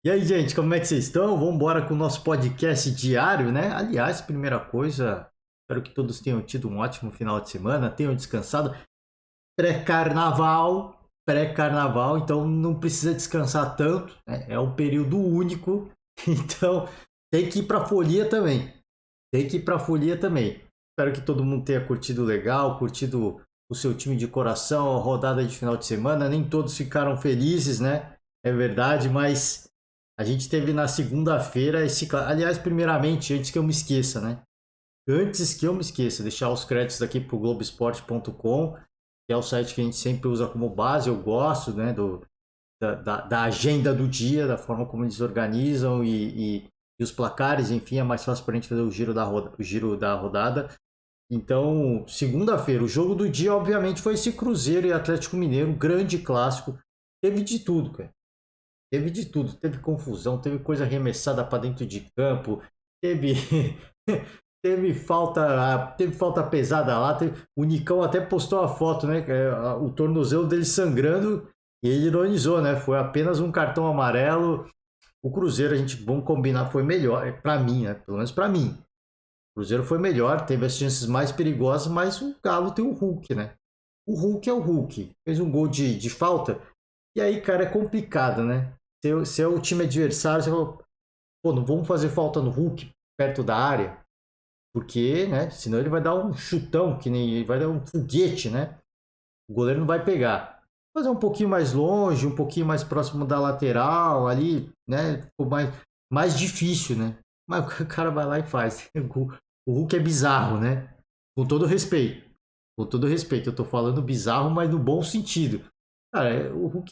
E aí, gente, como é que vocês estão? Vamos embora com o nosso podcast diário, né? Aliás, primeira coisa, espero que todos tenham tido um ótimo final de semana, tenham descansado. Pré-carnaval, então não precisa descansar tanto, né? É um período único, então tem que ir pra folia também. Tem que ir pra folia também. Espero que todo mundo tenha curtido legal, curtido o seu time de coração, a rodada de final de semana. Nem todos ficaram felizes, né? É verdade, mas a gente teve na segunda-feira esse. Aliás, primeiramente, antes que eu me esqueça, né? Antes que eu me esqueça, deixar os créditos aqui para o Globoesporte.com, que é o site que a gente sempre usa como base. Eu gosto, né, da agenda do dia, da forma como eles organizam e os placares, enfim, é mais fácil para a gente fazer o giro da rodada. Então, segunda-feira, o jogo do dia, obviamente, foi esse Cruzeiro e Atlético Mineiro, grande clássico. Teve de tudo, cara. Teve de tudo. Teve confusão, teve coisa arremessada para dentro de campo, teve teve falta pesada lá. O Nicão até postou a foto, né? O tornozelo dele sangrando e ele ironizou, né? Foi apenas um cartão amarelo. O Cruzeiro, a gente, vamos combinar, foi melhor, para mim, né? Pelo menos para mim. O Cruzeiro foi melhor, teve as chances mais perigosas, mas o Galo tem o Hulk, né? O Hulk é o Hulk. Fez um gol de falta. E aí, cara, é complicado, né? Se é o time adversário, você fala, pô, não vamos fazer falta no Hulk perto da área, porque, né? Senão ele vai dar um chutão, que nem ele vai dar um foguete, né? O goleiro não vai pegar. Fazer um pouquinho mais longe, um pouquinho mais próximo da lateral, ali, né? Ficou mais difícil, né? Mas o cara vai lá e faz. O Hulk é bizarro, né? Com todo respeito. Com todo respeito, eu tô falando bizarro, mas no bom sentido. Cara, o Hulk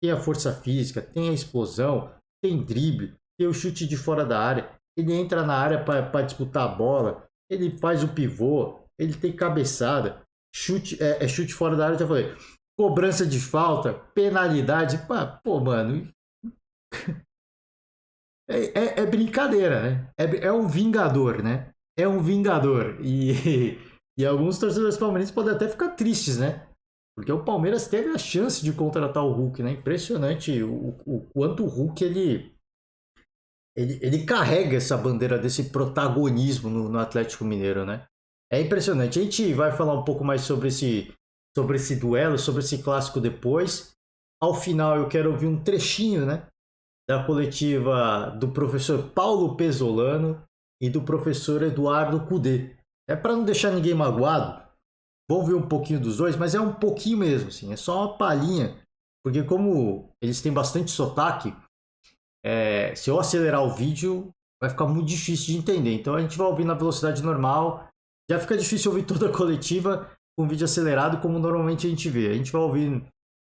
tem a força física, tem a explosão, tem drible, tem o chute de fora da área. Ele entra na área para disputar a bola, ele faz o pivô, ele tem cabeçada, chute fora da área, já falei. Cobrança de falta, penalidade. Pô, mano, é brincadeira, né? É um vingador, né? É um vingador. E alguns torcedores palmeirenses podem até ficar tristes, né? Porque o Palmeiras teve a chance de contratar o Hulk, né? Impressionante o quanto o Hulk ele carrega essa bandeira desse protagonismo no Atlético Mineiro, né? É impressionante. A gente vai falar um pouco mais sobre esse duelo, sobre esse clássico depois. Ao final, eu quero ouvir um trechinho, né? Da coletiva do professor Paulo Pesolano e do professor Eduardo Cudê. É para não deixar ninguém magoado, vou ver um pouquinho dos dois, mas é um pouquinho mesmo, assim, é só uma palhinha, porque como eles têm bastante sotaque, se eu acelerar o vídeo, vai ficar muito difícil de entender. Então a gente vai ouvir na velocidade normal, já fica difícil ouvir toda a coletiva com o vídeo acelerado, como normalmente a gente vê. A gente vai ouvir um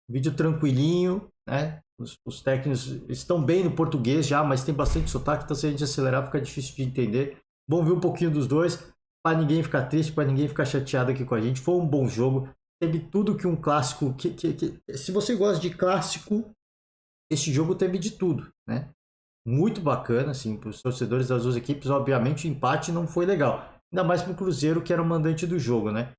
vídeo tranquilinho, né? Os técnicos estão bem no português já, mas tem bastante sotaque, então se a gente acelerar fica difícil de entender. Vamos ver um pouquinho dos dois, para ninguém ficar triste, para ninguém ficar chateado aqui com a gente. Foi um bom jogo, teve tudo que um clássico. Se você gosta de clássico, este jogo teve de tudo, né? Muito bacana, assim, para os torcedores das duas equipes. Obviamente, o empate não foi legal, ainda mais para o Cruzeiro, que era o mandante do jogo, né?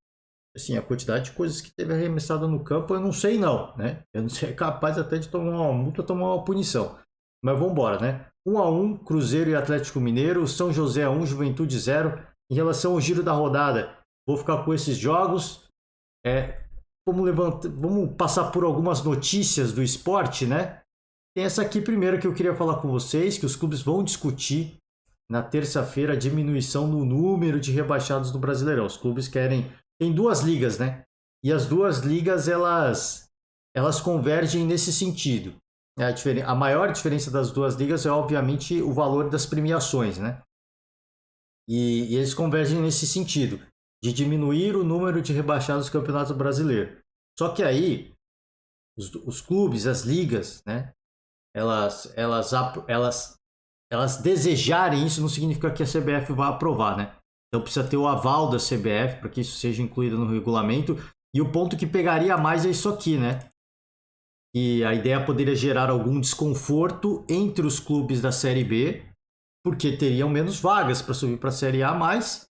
Assim, a quantidade de coisas que teve arremessada no campo, eu não sei não, né? Eu não sei, é capaz até de tomar uma multa, tomar uma punição. Mas vamos embora, né? 1-1, Cruzeiro e Atlético Mineiro, São José 1, Juventude 0. Em relação ao giro da rodada, vou ficar com esses jogos. Vamos passar por algumas notícias do esporte, né? Tem essa aqui primeiro que eu queria falar com vocês, que os clubes vão discutir na terça-feira a diminuição no número de rebaixados do Brasileirão. Os clubes querem. Tem duas ligas, né? E as duas ligas elas convergem nesse sentido. A maior diferença das duas ligas é obviamente o valor das premiações, né? E eles convergem nesse sentido de diminuir o número de rebaixados do Campeonato Brasileiro. Só que aí os clubes, as ligas, né? Elas desejarem isso não significa que a CBF vai aprovar, né? Então precisa ter o aval da CBF para que isso seja incluído no regulamento. E o ponto que pegaria mais é isso aqui, né? E a ideia poderia gerar algum desconforto entre os clubes da Série B, porque teriam menos vagas para subir para a Série A, mas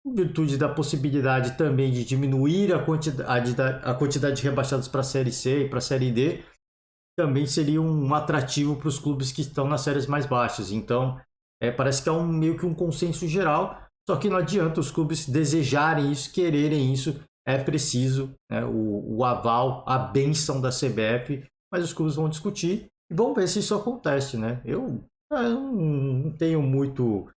em virtude da possibilidade também de diminuir a quantidade de rebaixados para a Série C e para a Série D, também seria um atrativo para os clubes que estão nas séries mais baixas. Então, parece que é meio que um consenso geral, só que não adianta os clubes desejarem isso, quererem isso, é preciso, né, o aval, a bênção da CBF, mas os clubes vão discutir e vão ver se isso acontece, né? Eu não tenho muito...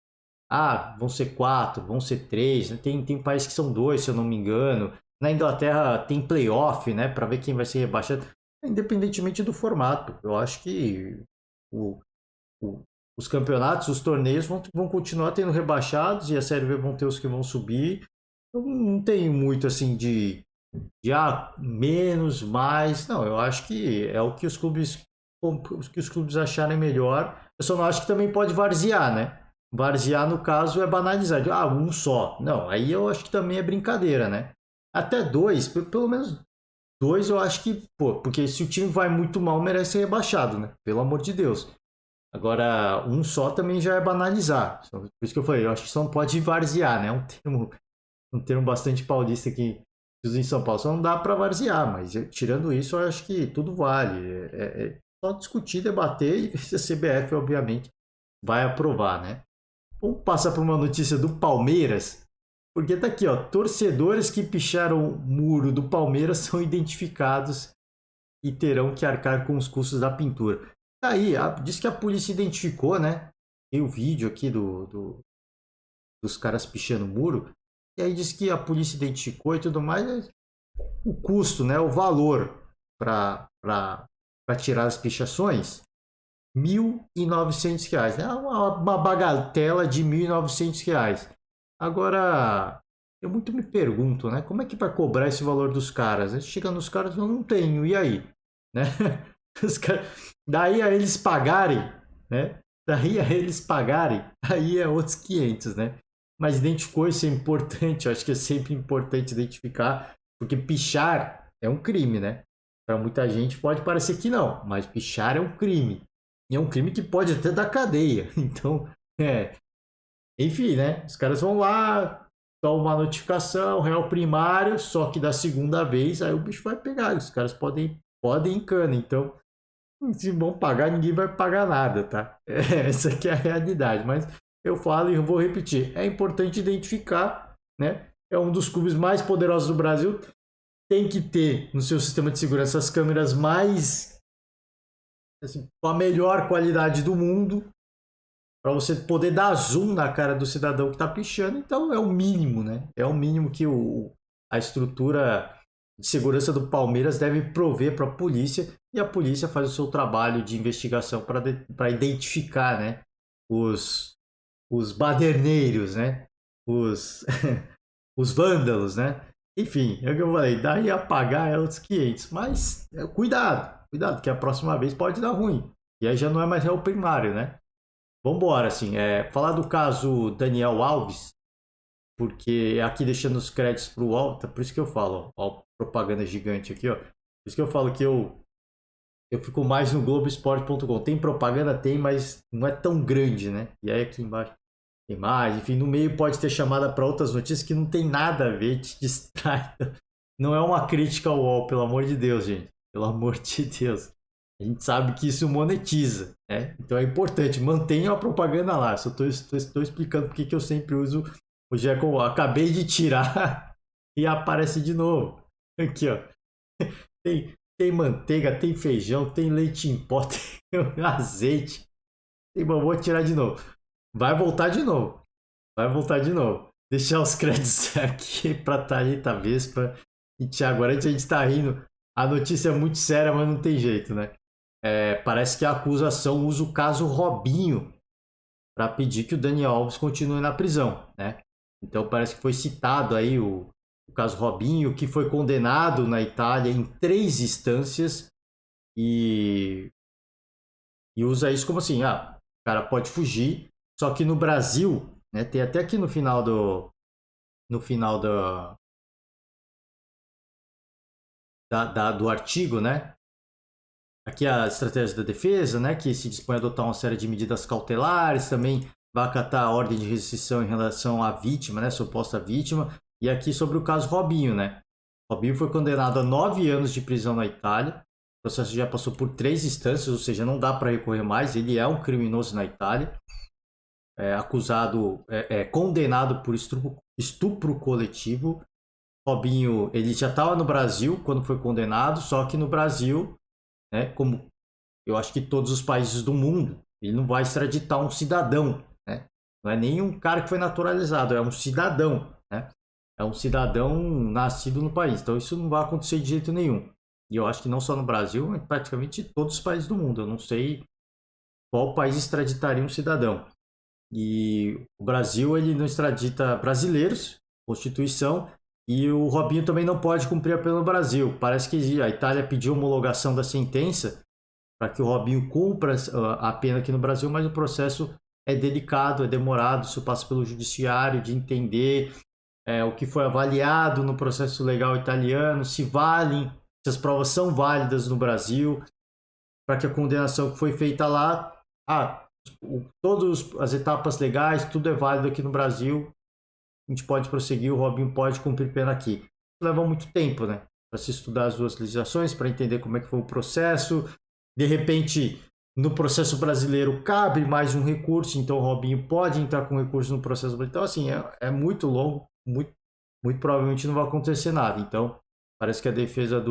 vão ser 4, vão ser 3, né? Tem países que são 2, se eu não me engano. Na Inglaterra tem playoff, né, para ver quem vai ser rebaixado, independentemente do formato. Eu acho que o, os campeonatos, os torneios vão continuar tendo rebaixados e a Série B vão ter os que vão subir. Eu não tenho muito assim de menos, mais. Não, eu acho que é o que os clubes acharem melhor. Eu só não acho que também pode varzear, né? Varzear, no caso, é banalizar. Um só. Não, aí eu acho que também é brincadeira, né? Até 2, pelo menos 2 eu acho que, porque se o time vai muito mal, merece ser rebaixado, né? Pelo amor de Deus. Agora, um só também já é banalizar. Por isso que eu falei, eu acho que só não pode varzear, né? Um termo bastante paulista que usa em São Paulo. Só não dá para varzear, mas tirando isso, eu acho que tudo vale. É só discutir, debater e ver se a CBF, obviamente, vai aprovar, né? Vamos passar para uma notícia do Palmeiras, porque tá aqui, ó, torcedores que picharam o muro do Palmeiras são identificados e terão que arcar com os custos da pintura. Aí, diz que a polícia identificou, né? Tem o vídeo aqui dos caras pichando o muro, e aí diz que a polícia identificou e tudo mais, o custo, né? O valor para tirar as pichações, R$ 1.900, né? Uma bagatela de R$ 1.900. Agora, eu muito me pergunto, né? Como é que vai cobrar esse valor dos caras? Chega nos caras, eu não tenho, e aí? Né? Daí a eles pagarem, né? Daí a eles pagarem, aí é outros 500, né? Mas identificou, isso é importante, eu acho que é sempre importante identificar, porque pichar é um crime, né? Para muita gente pode parecer que não, mas pichar é um crime. E é um crime que pode até dar cadeia. Então, enfim, né? Os caras vão lá, toma uma notificação, réu primário, só que da segunda vez, aí o bicho vai pegar. Os caras podem encana. Então, se vão pagar, ninguém vai pagar nada, tá? Essa aqui é a realidade. Mas eu falo e eu vou repetir. É importante identificar, né? É um dos clubes mais poderosos do Brasil. Tem que ter no seu sistema de segurança as câmeras mais... assim, com a melhor qualidade do mundo, para você poder dar zoom na cara do cidadão que está pichando. Então é o mínimo, né? É o mínimo que a estrutura de segurança do Palmeiras deve prover para a polícia, e a polícia faz o seu trabalho de investigação para identificar, né, os baderneiros, né, os vândalos, né? Enfim, é o que eu falei, daí a pagar é outros 500, mas cuidado, que a próxima vez pode dar ruim, e aí já não é mais réu primário, né? Vambora, assim, falar do caso Daniel Alves, porque aqui deixando os créditos para o Alta, por isso que eu falo, ó, propaganda gigante aqui, ó, por isso que eu falo que eu fico mais no Globoesporte.com. Tem propaganda? Tem, mas não é tão grande, né? E aí aqui embaixo tem mais, enfim, no meio pode ter chamada para outras notícias que não tem nada a ver, te distrai. Não é uma crítica ao UOL, pelo amor de Deus, gente. Pelo amor de Deus. A gente sabe que isso monetiza, né? Então é importante, mantenha a propaganda lá. Só estou explicando porque que eu sempre uso o Jekyll. Acabei de tirar e aparece de novo. Aqui, ó. Tem manteiga, tem feijão, tem leite em pó, tem azeite. Vou tirar de novo. Vai voltar de novo. Deixar os créditos aqui para Thalita Vespa e Thiago. Agora a gente tá rindo. A notícia é muito séria, mas não tem jeito, né? Parece que a acusação usa o caso Robinho para pedir que o Daniel Alves continue na prisão, né? Então parece que foi citado aí o caso Robinho, que foi condenado na Itália em 3 instâncias e usa isso como assim, o cara pode fugir, só que no Brasil, né, tem até aqui no final do artigo, né? Aqui a estratégia da defesa, né, que se dispõe a adotar uma série de medidas cautelares, também vai acatar a ordem de restrição em relação à vítima, né, suposta vítima. E aqui sobre o caso Robinho, né? Robinho foi condenado a 9 anos de prisão na Itália O processo já passou por 3 instâncias, ou seja, não dá para recorrer mais. Ele é um criminoso na Itália, acusado, condenado por estupro coletivo. Robinho, ele já estava no Brasil quando foi condenado, só que no Brasil, né, como eu acho que todos os países do mundo, ele não vai extraditar um cidadão, né? Não é nem um cara que foi naturalizado, é um cidadão, né? É um cidadão nascido no país. Então isso não vai acontecer de jeito nenhum. E eu acho que não só no Brasil, mas praticamente todos os países do mundo. Eu não sei qual país extraditaria um cidadão. E o Brasil, ele não extradita brasileiros, Constituição, e o Robinho também não pode cumprir a pena no Brasil. Parece que a Itália pediu homologação da sentença para que o Robinho cumpra a pena aqui no Brasil, mas o processo é delicado, é demorado, isso passa pelo judiciário, de entender o que foi avaliado no processo legal italiano, se valem, se as provas são válidas no Brasil, para que a condenação que foi feita lá, todas as etapas legais, tudo é válido aqui no Brasil, a gente pode prosseguir, o Robinho pode cumprir pena aqui. Leva muito tempo, né? Para se estudar as duas legislações, para entender como é que foi o processo. De repente, no processo brasileiro cabe mais um recurso, então o Robinho pode entrar com recurso no processo brasileiro. Então, assim, é muito longo, muito provavelmente não vai acontecer nada. Então, parece que a defesa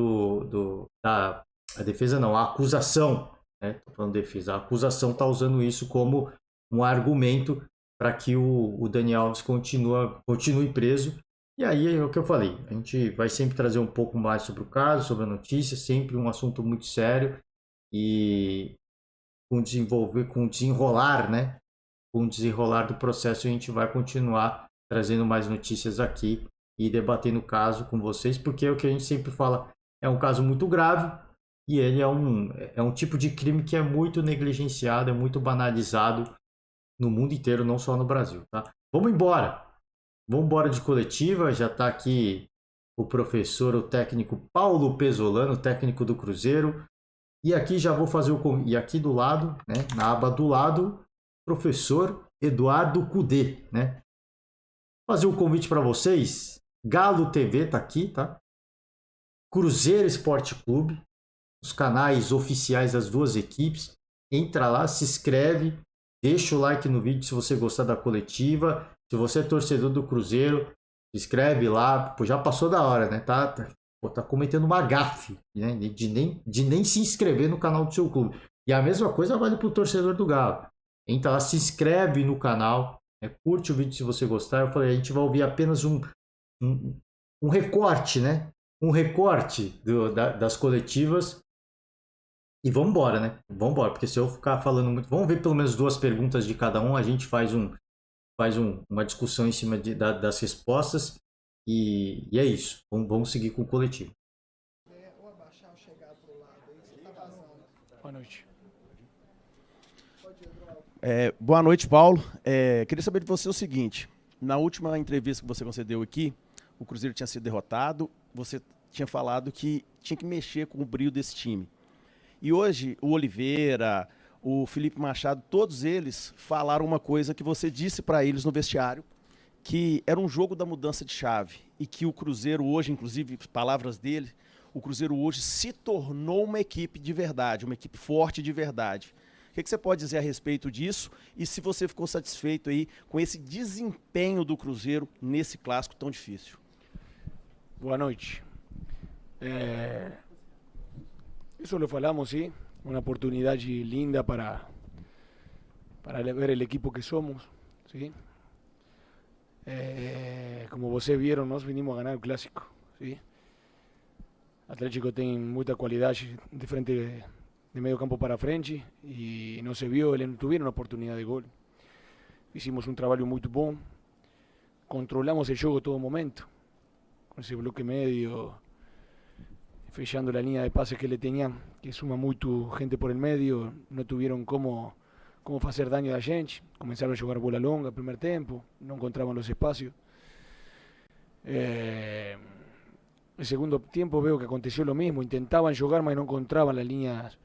a defesa não, a acusação, né? Tô falando defesa, a acusação está usando isso como um argumento para que o Dani Alves continue preso. E aí é o que eu falei, a gente vai sempre trazer um pouco mais sobre o caso, sobre a notícia, sempre um assunto muito sério e com o desenrolar, né? Com o desenrolar do processo a gente vai continuar trazendo mais notícias aqui e debatendo o caso com vocês, porque é o que a gente sempre fala, é um caso muito grave e ele é um tipo de crime que é muito negligenciado, é muito banalizado no mundo inteiro, não só no Brasil, tá? Vamos embora! Vamos embora de coletiva, já está aqui o professor, o técnico Paulo Pesolano, técnico do Cruzeiro. E aqui já vou fazer e aqui do lado, né, na aba do lado, professor Eduardo Cudê, né? Fazer um convite para vocês. Galo TV tá aqui, tá? Cruzeiro Esporte Clube, os canais oficiais das duas equipes. Entra lá, se inscreve, deixa o like no vídeo se você gostar da coletiva. Se você é torcedor do Cruzeiro, se inscreve lá. Pô, já passou da hora, né? Tá cometendo uma gafe, né? De nem se inscrever no canal do seu clube. E a mesma coisa vale para o torcedor do Galo. Entra lá, se inscreve no canal, curte o vídeo se você gostar. Eu falei, a gente vai ouvir apenas um recorte, né? Um recorte das coletivas. E vamos embora, né? Vamos embora, porque se eu ficar falando muito... Vamos ver pelo menos 2 perguntas de cada um, a gente faz uma discussão em cima das respostas e é isso. Vamos seguir com o coletivo. Boa noite. Boa noite, Paulo. Queria saber de você o seguinte. Na última entrevista que você concedeu aqui, o Cruzeiro tinha sido derrotado, você tinha falado que tinha que mexer com o brilho desse time. E hoje, o Oliveira, o Felipe Machado, todos eles falaram uma coisa que você disse para eles no vestiário, que era um jogo da mudança de chave e que o Cruzeiro hoje, inclusive, palavras dele, o Cruzeiro hoje se tornou uma equipe de verdade, uma equipe forte de verdade. O que você pode dizer a respeito disso e se você ficou satisfeito aí com esse desempenho do Cruzeiro nesse clássico tão difícil? Boa noite. Eso lo falamos, ¿sí? Una oportunidad linda para ver el equipo que somos, ¿sí? Como vocês vieron, nós vinimos a ganar el clásico, ¿sí? Atlético tem muita qualidade de frente, de meio campo para frente e não se viu, eles não tiveram oportunidade de gol. Hicimos um trabalho muito bom, controlamos o jogo a todo momento, com esse bloque médio, fechando a linha de pases que ele tinha, que suma muito gente por el medio, não tiveram como fazer daño a gente, começaram a jogar bola longa no primeiro tempo, não encontravam os espaços. No segundo tiempo veo que aconteció lo mismo, intentaban jugar, mas no encontraban las líneas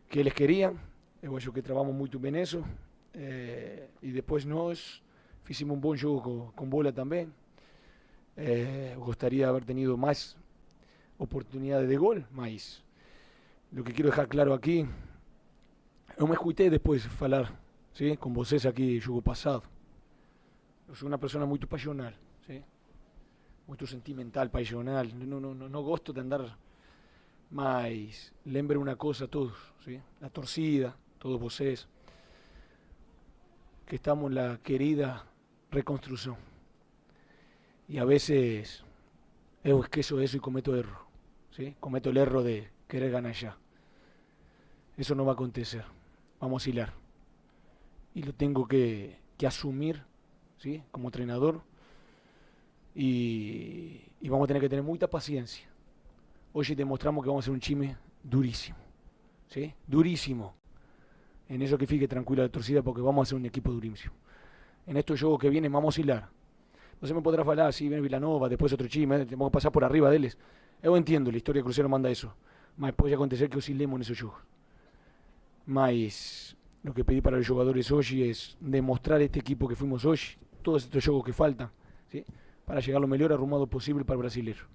que eles querían. Eu acho que trabamos muito bem isso. E depois nós fizemos um bom jogo com bola também. Gostaria de haber tenido mais oportunidades de gol, mas lo que quiero dejar claro aqui, eu me escutei depois falar, ¿sí? Com vocês aqui jogo passado. Eu sou uma pessoa muito passional, ¿sí? Muito sentimental, passional. Não gosto de andar, mas lembrem uma coisa a todos, ¿sí? A torcida, todos vocês, que estamos na querida reconstrução. E a vezes eu esqueço isso e cometo erro, ¿sí? Cometo el erro de querer ganar ya. Eso no va a acontecer. Vamos a hilar. Y lo tengo que asumir, ¿sí? Como entrenador. Y vamos a tener que tener mucha paciencia. Hoy demostramos que vamos a ser un time durísimo, ¿sí? Durísimo. En eso que fique tranquila la torcida porque vamos a ser un equipo durísimo. En estos juegos que vienen vamos a hilar. No se me podrá falar, si viene Vilanova, después otro time, tenemos que pasar por arriba deles. Eu entendo, a história do Cruzeiro manda isso. Mas pode acontecer que oscilemos nesses jogos. Mas o que pedi para os jogadores hoje é demonstrar este equipo que fuimos hoje, todos estes jogos que faltam, ¿sí? Para chegar o melhor arrumado possível para o brasileiro.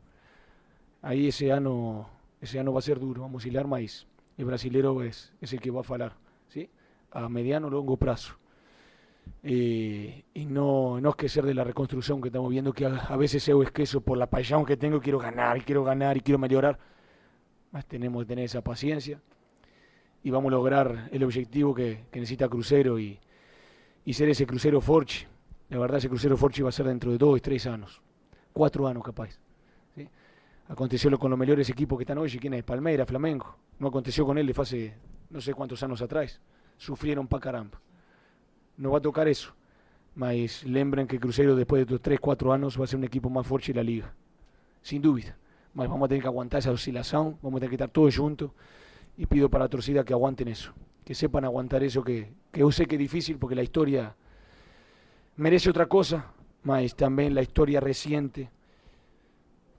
Aí esse ano vai ser duro, vamos hilar, mas o brasileiro é o que vai falar, ¿sí? A mediano longo prazo. Y no esquecer de la reconstrucción que estamos viendo, que a veces eu esqueço por la pasión que tengo, quiero ganar y quiero mejorar, mas tenemos que tener esa paciencia y vamos a lograr el objetivo que necesita Cruzeiro y ser ese Cruzeiro forte. La verdad, ese Cruzeiro forte va a ser dentro de 2, 3 años, 4 años capaz, ¿sí? Aconteció con los mejores equipos que están hoy, ¿quién es? Palmeiras, Flamengo. No aconteció con él de hace no sé cuántos años atrás, sufrieron pa' caramba. No va a tocar eso, mas lembren que Cruzeiro después de estos 3, 4 años va a ser un equipo más fuerte de la liga, sin duda. Mas vamos a tener que aguantar esa oscilación, vamos a tener que estar todos juntos y pido para la torcida que aguanten eso, que sepan aguantar eso, que yo sé que es difícil porque la historia merece otra cosa, mas también la historia reciente,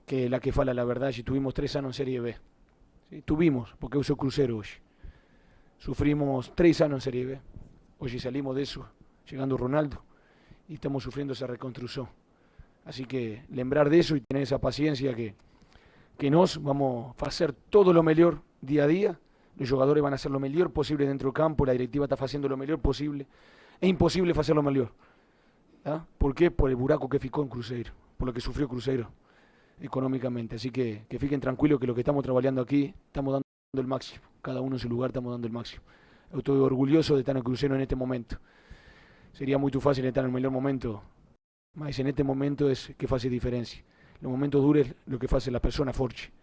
que la que fala la verdad, si tuvimos 3 años en Serie B, ¿sí? Tuvimos, porque yo soy Cruzeiro hoy, sufrimos 3 años en Serie B. Hoy salimos de eso, llegando Ronaldo, y estamos sufriendo esa reconstrucción. Así que lembrar de eso y tener esa paciencia que nos vamos a hacer todo lo mejor día a día. Los jugadores van a hacer lo mejor posible dentro del campo, la directiva está haciendo lo mejor posible. Es imposible hacer lo mejor. ¿Ah? ¿Por qué? Por el buraco que ficó en Cruzeiro, por lo que sufrió Cruzeiro económicamente. Así que fiquen tranquilos que lo que estamos trabajando aquí, estamos dando el máximo. Cada uno en su lugar estamos dando el máximo. Eu estou orgulhoso de estar no Cruzeiro neste momento. Seria muito fácil estar no melhor momento, mas neste momento é que faz diferença. No momento duro é o que faz a pessoa forte.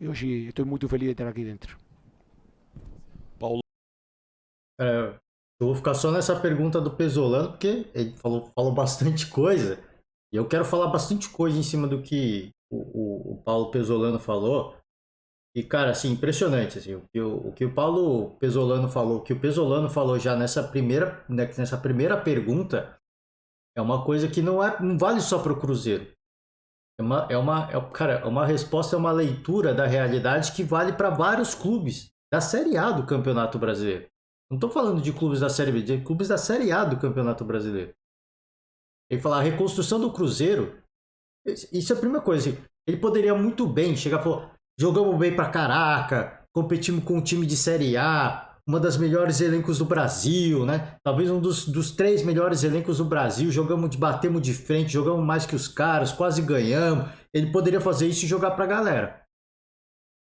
E hoje estou muito feliz de estar aqui dentro. Paulo. Eu vou ficar só nessa pergunta do Pesolano, porque ele falou bastante coisa. E eu quero falar bastante coisa em cima do que o Paulo Pesolano falou. E, cara, assim, impressionante, assim, o que o Paulo Pesolano falou, o que o Pesolano falou já nessa primeira pergunta é uma coisa que não vale só para o Cruzeiro. Cara, é uma resposta, é uma leitura da realidade que vale para vários clubes da Série A do Campeonato Brasileiro. Não estou falando de clubes da Série B, de clubes da Série A do Campeonato Brasileiro. Ele fala, a reconstrução do Cruzeiro, isso é a primeira coisa, assim, ele poderia muito bem chegar e falar, jogamos bem pra caraca, competimos com um time de Série A, uma das melhores elencos do Brasil, né? Talvez um dos 3 melhores elencos do Brasil, batemos de frente, jogamos mais que os caras, quase ganhamos. Ele poderia fazer isso e jogar pra galera.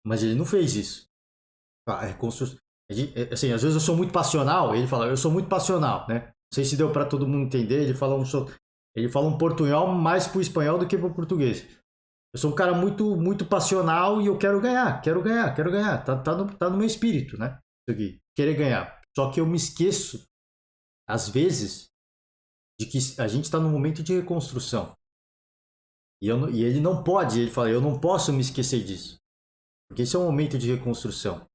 Mas ele não fez isso. Assim, às vezes eu sou muito passional, ele fala, eu sou muito passional, né? Não sei se deu pra todo mundo entender, ele fala um portunhol mais pro espanhol do que pro português. Eu sou um cara muito, muito passional e eu quero ganhar. Tá no meu espírito, né? Isso aqui, querer ganhar. Só que eu me esqueço, às vezes, de que a gente está num momento de reconstrução. E ele não pode, ele fala, eu não posso me esquecer disso. Porque esse é um momento de reconstrução.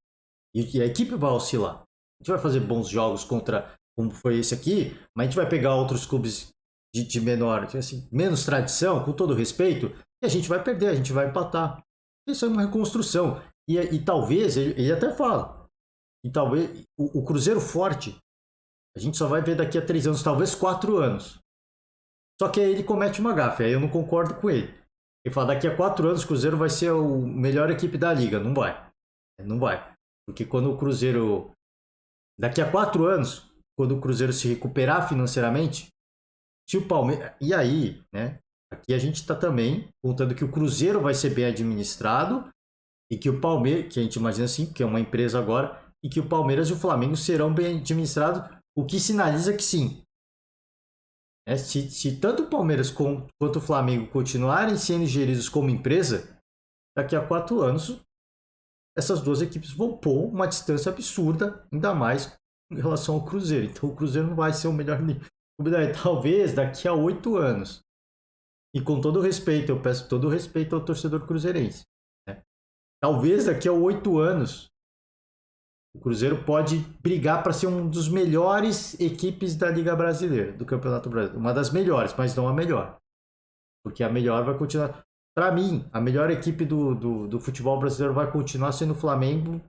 E a equipe vai oscilar. A gente vai fazer bons jogos contra, como foi esse aqui, mas a gente vai pegar outros clubes de menor, assim, menos tradição, com todo respeito, e a gente vai perder, a gente vai empatar. Isso é uma reconstrução. E talvez, ele até fala, e talvez o Cruzeiro forte, a gente só vai ver daqui a 3 anos, talvez 4 anos. Só que aí ele comete uma gafe, aí eu não concordo com ele. Ele fala, daqui a 4 anos o Cruzeiro vai ser a melhor equipe da liga. Não vai. Não vai. Porque quando o Cruzeiro, daqui a 4 anos, quando o Cruzeiro se recuperar financeiramente, se o Palmeiras, e aí, né? Aqui a gente está também contando que o Cruzeiro vai ser bem administrado e que o Palmeiras, que a gente imagina assim, que é uma empresa agora, e que o Palmeiras e o Flamengo serão bem administrados, o que sinaliza que sim. Se tanto o Palmeiras quanto o Flamengo continuarem sendo geridos como empresa, daqui a 4 anos, essas duas equipes vão pôr uma distância absurda, ainda mais em relação ao Cruzeiro. Então o Cruzeiro não vai ser o melhor nível. Talvez daqui a 8 anos. E com todo respeito, eu peço todo respeito ao torcedor cruzeirense. Né? Talvez daqui a 8 anos o Cruzeiro pode brigar para ser um dos melhores equipes da Liga Brasileira, do Campeonato Brasileiro. Uma das melhores, mas não a melhor. Porque a melhor vai continuar. Para mim, a melhor equipe do futebol brasileiro vai continuar sendo o Flamengo.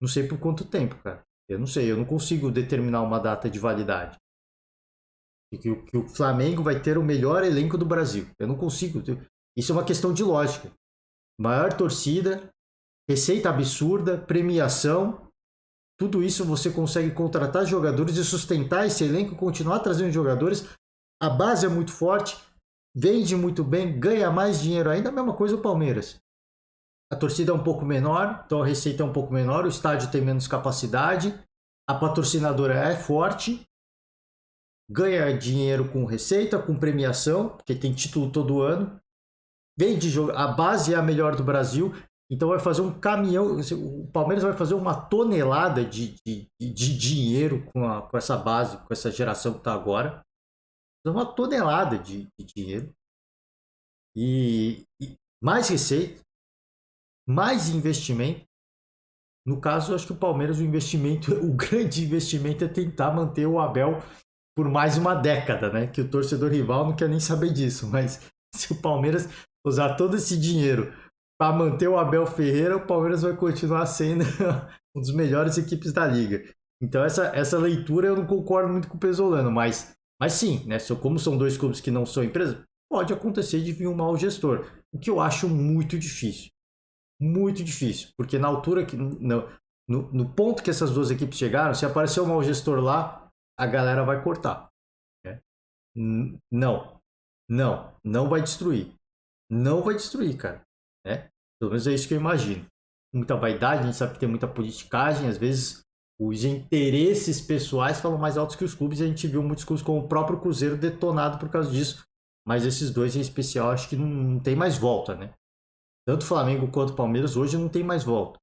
Não sei por quanto tempo, cara. Eu não sei, eu não consigo determinar uma data de validade. Que o Flamengo vai ter o melhor elenco do Brasil. Eu não consigo. Isso é uma questão de lógica. Maior torcida, receita absurda, premiação. Tudo isso você consegue contratar jogadores e sustentar esse elenco, continuar trazendo jogadores. A base é muito forte, vende muito bem, ganha mais dinheiro ainda. A mesma coisa o Palmeiras. A torcida é um pouco menor, então a receita é um pouco menor, o estádio tem menos capacidade, a patrocinadora é forte, ganha dinheiro com receita, com premiação, porque tem título todo ano, vende jogo, a base é a melhor do Brasil, então vai fazer um caminhão, o Palmeiras vai fazer uma tonelada de dinheiro com essa base, com essa geração que está agora, uma tonelada de dinheiro, e mais receita, mais investimento. No caso, eu acho que o Palmeiras, o grande investimento é tentar manter o Abel por mais uma década, né? Que o torcedor rival não quer nem saber disso, mas se o Palmeiras usar todo esse dinheiro para manter o Abel Ferreira, o Palmeiras vai continuar sendo uma das melhores equipes da liga. Então essa leitura eu não concordo muito com o Pesolano, mas sim, né? Como são dois clubes que não são empresas, pode acontecer de vir um mau gestor, o que eu acho muito difícil. Muito difícil, porque na altura que no ponto que essas duas equipes chegaram, se aparecer um mau gestor lá, a galera vai cortar. Né? Não vai destruir. Não vai destruir, cara. Né? Pelo menos é isso que eu imagino. Muita vaidade, a gente sabe que tem muita politicagem, às vezes os interesses pessoais falam mais altos que os clubes, e a gente viu muitos clubes como o próprio Cruzeiro detonado por causa disso, mas esses dois em especial acho que não tem mais volta, né? Tanto Flamengo quanto Palmeiras hoje não tem mais volta.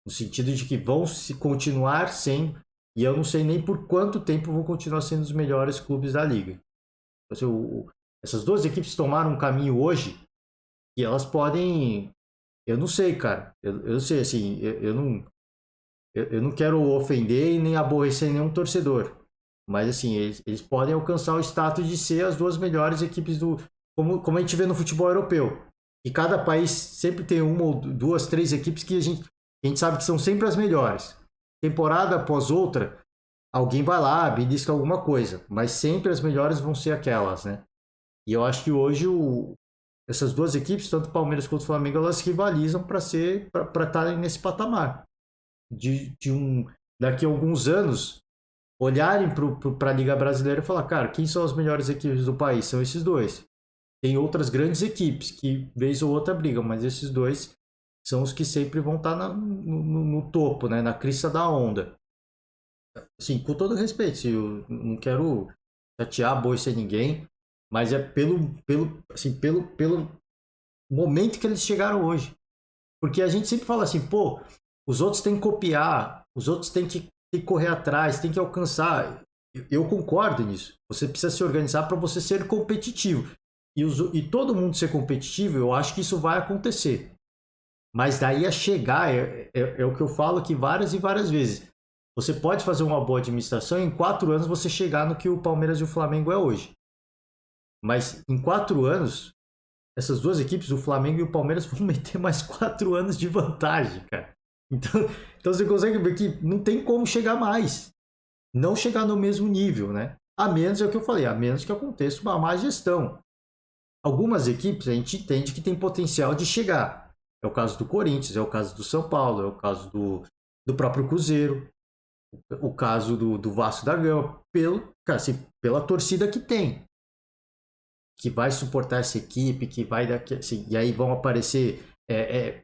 No sentido de que vão se continuar sendo, e eu não sei nem por quanto tempo vão continuar sendo os melhores clubes da liga. Essas duas equipes tomaram um caminho hoje e elas podem. Eu não sei, cara. Eu sei, assim, eu não quero ofender e nem aborrecer nenhum torcedor. Mas, assim, eles podem alcançar o status de ser as duas melhores equipes do. Como a gente vê no futebol europeu. E cada país sempre tem uma ou duas, três equipes que a gente sabe que são sempre as melhores. Temporada após outra, alguém vai lá, belisca alguma coisa. Mas sempre as melhores vão ser aquelas, né? E eu acho que hoje essas duas equipes, tanto Palmeiras quanto Flamengo, elas rivalizam para estarem nesse patamar. Daqui a alguns anos, olharem para a Liga Brasileira e falar, cara, quem são as melhores equipes do país? São esses dois. Tem outras grandes equipes que, vez ou outra, brigam, mas esses dois são os que sempre vão estar no topo, né? Na crista da onda. Assim, com todo respeito, eu não quero chatear boi sem ninguém, mas é pelo momento que eles chegaram hoje. Porque a gente sempre fala assim, pô, os outros têm que copiar, os outros têm que correr atrás, têm que alcançar. Eu concordo nisso. Você precisa se organizar para você ser competitivo. E todo mundo ser competitivo, eu acho que isso vai acontecer. Mas daí a chegar, é o que eu falo aqui várias e várias vezes. Você pode fazer uma boa administração e em 4 anos você chegar no que o Palmeiras e o Flamengo é hoje. Mas em 4 anos, essas duas equipes, o Flamengo e o Palmeiras, vão meter mais 4 anos de vantagem, cara. Então você consegue ver que não tem como chegar mais. Não chegar no mesmo nível, né? A menos, é o que eu falei, a menos que aconteça uma má gestão. Algumas equipes a gente entende que tem potencial de chegar. É o caso do Corinthians, é o caso do São Paulo, é o caso do próprio Cruzeiro, o caso do Vasco da Gama, cara, assim, pela torcida que tem, que vai suportar essa equipe, que vai daqui, assim, e aí vão aparecer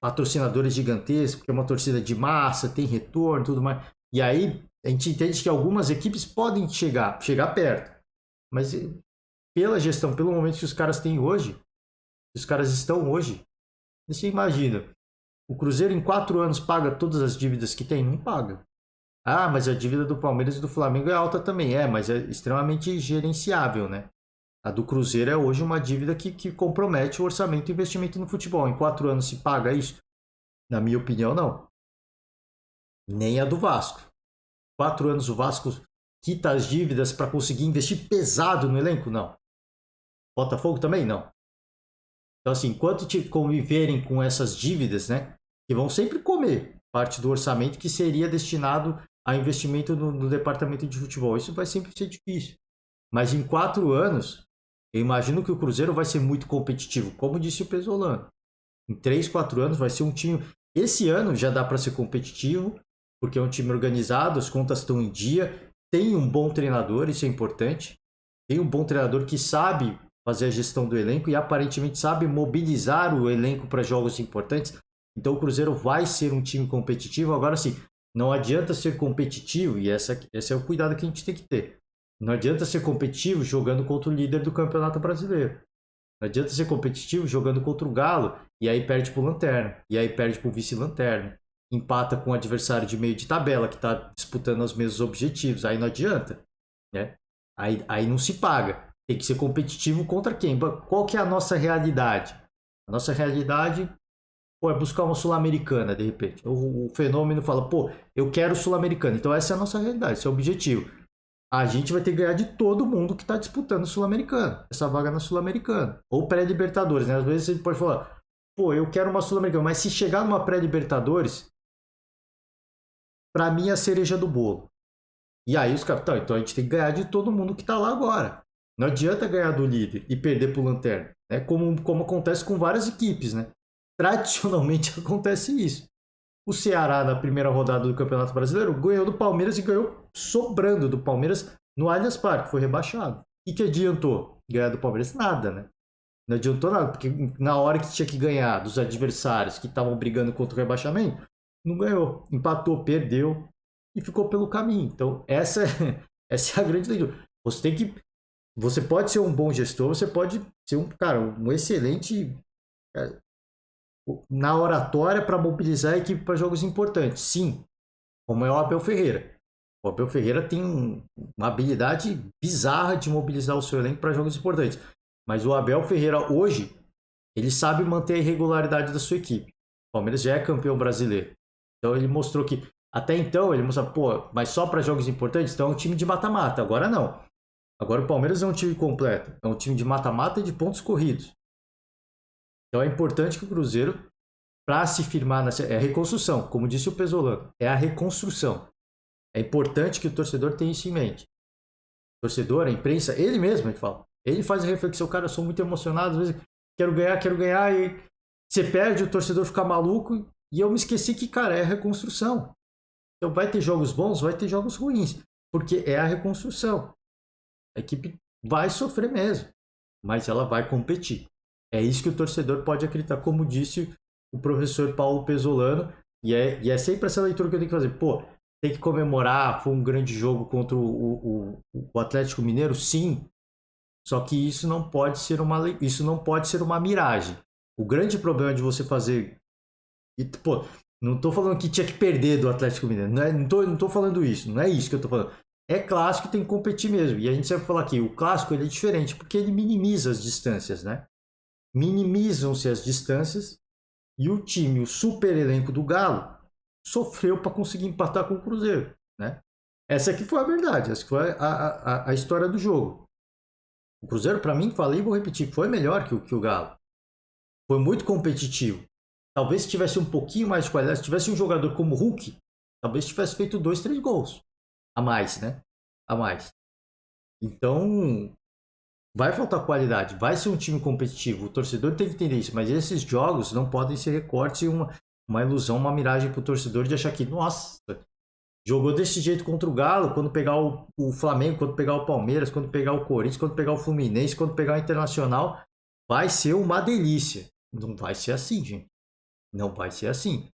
patrocinadores gigantescos, porque é uma torcida de massa, tem retorno, tudo mais. E aí a gente entende que algumas equipes podem chegar perto, mas pela gestão, pelo momento que os caras têm hoje, os caras estão hoje, você imagina, o Cruzeiro em 4 anos paga todas as dívidas que tem? Não paga. Ah, mas a dívida do Palmeiras e do Flamengo é alta também. Mas é extremamente gerenciável, né? A do Cruzeiro é hoje uma dívida que compromete o orçamento e o investimento no futebol. Em 4 anos se paga isso? Na minha opinião, não. Nem a do Vasco. 4 anos o Vasco quita as dívidas para conseguir investir pesado no elenco? Não. Botafogo também? Não. Então, assim, enquanto conviverem com essas dívidas, né? Que vão sempre comer parte do orçamento que seria destinado a investimento no departamento de futebol. Isso vai sempre ser difícil. Mas em 4 anos, eu imagino que o Cruzeiro vai ser muito competitivo, como disse o Pesolano. Em 3, 4 anos vai ser um time... Esse ano já dá para ser competitivo, porque é um time organizado, as contas estão em dia, tem um bom treinador, isso é importante. Tem um bom treinador que sabe fazer a gestão do elenco e aparentemente sabe mobilizar o elenco para jogos importantes. Então o Cruzeiro vai ser um time competitivo. Agora sim, não adianta ser competitivo, e esse é o cuidado que a gente tem que ter. Não adianta ser competitivo jogando contra o líder do Campeonato Brasileiro. Não adianta ser competitivo jogando contra o Galo, e aí perde pro Lanterna, e aí perde pro vice-lanterna. Empata com um adversário de meio de tabela, que está disputando os mesmos objetivos. Aí não adianta, né? Aí não se paga. Tem que ser competitivo contra quem? Qual que é a nossa realidade? A nossa realidade é buscar uma Sul-Americana, de repente. O fenômeno fala, eu quero Sul-Americana. Então essa é a nossa realidade, esse é o objetivo. A gente vai ter que ganhar de todo mundo que está disputando Sul-Americana, essa vaga na Sul-Americana. Ou pré-Libertadores, né? Às vezes você pode falar, eu quero uma Sul-Americana, mas se chegar numa pré-Libertadores, para mim é a cereja do bolo. E aí os caras, então a gente tem que ganhar de todo mundo que está lá agora. Não adianta ganhar do líder e perder pro Lanterna, né? Como acontece com várias equipes, né? Tradicionalmente acontece isso. O Ceará, na primeira rodada do Campeonato Brasileiro, ganhou do Palmeiras e ganhou sobrando do Palmeiras no Allianz Parque, foi rebaixado. E que adiantou? Ganhar do Palmeiras? Nada, né? Não adiantou nada, porque na hora que tinha que ganhar dos adversários que estavam brigando contra o rebaixamento, não ganhou. Empatou, perdeu e ficou pelo caminho. Então, essa é a grande leitura. Você pode ser um bom gestor, você pode ser um excelente na oratória para mobilizar a equipe para jogos importantes. Sim, como é o Abel Ferreira. O Abel Ferreira tem uma habilidade bizarra de mobilizar o seu elenco para jogos importantes. Mas o Abel Ferreira hoje, ele sabe manter a irregularidade da sua equipe. O Palmeiras já é campeão brasileiro. Então ele mostrou que, até então, ele mostrou, mas só para jogos importantes, então é um time de mata-mata. Agora não. Agora o Palmeiras é um time completo. É um time de mata-mata e de pontos corridos. Então é importante que o Cruzeiro, para se firmar nessa... É a reconstrução, como disse o Pesolano. É a reconstrução. É importante que o torcedor tenha isso em mente. O torcedor, a imprensa, ele mesmo, ele fala. Ele faz a reflexão, cara, eu sou muito emocionado, às vezes quero ganhar, e você perde, o torcedor fica maluco. E eu me esqueci que, cara, é a reconstrução. Então vai ter jogos bons, vai ter jogos ruins. Porque é a reconstrução. A equipe vai sofrer mesmo, mas ela vai competir. É isso que o torcedor pode acreditar, como disse o professor Paulo Pesolano, e é sempre essa leitura que eu tenho que fazer. Tem que comemorar, foi um grande jogo contra o Atlético Mineiro, sim, só que isso não pode ser uma miragem. O grande problema de você fazer... não estou falando que tinha que perder do Atlético Mineiro, não tô falando isso, não é isso que eu estou falando. É clássico, tem que competir mesmo. E a gente sempre fala aqui, o clássico ele é diferente porque ele minimiza as distâncias, né? Minimizam-se as distâncias e o time, o super elenco do Galo, sofreu para conseguir empatar com o Cruzeiro, né? Essa aqui foi a verdade, essa foi a história do jogo. O Cruzeiro, para mim, falei e vou repetir, foi melhor que o Galo. Foi muito competitivo. Talvez se tivesse um pouquinho mais de qualidade, se tivesse um jogador como o Hulk, talvez tivesse feito 2, 3 gols. A mais, né? A mais. Então, vai faltar qualidade, vai ser um time competitivo, o torcedor tem que entender isso, mas esses jogos não podem ser recortes e uma ilusão, uma miragem pro torcedor de achar que, nossa, jogou desse jeito contra o Galo, quando pegar o Flamengo, quando pegar o Palmeiras, quando pegar o Corinthians, quando pegar o Fluminense, quando pegar o Internacional, vai ser uma delícia. Não vai ser assim, gente. Não vai ser assim.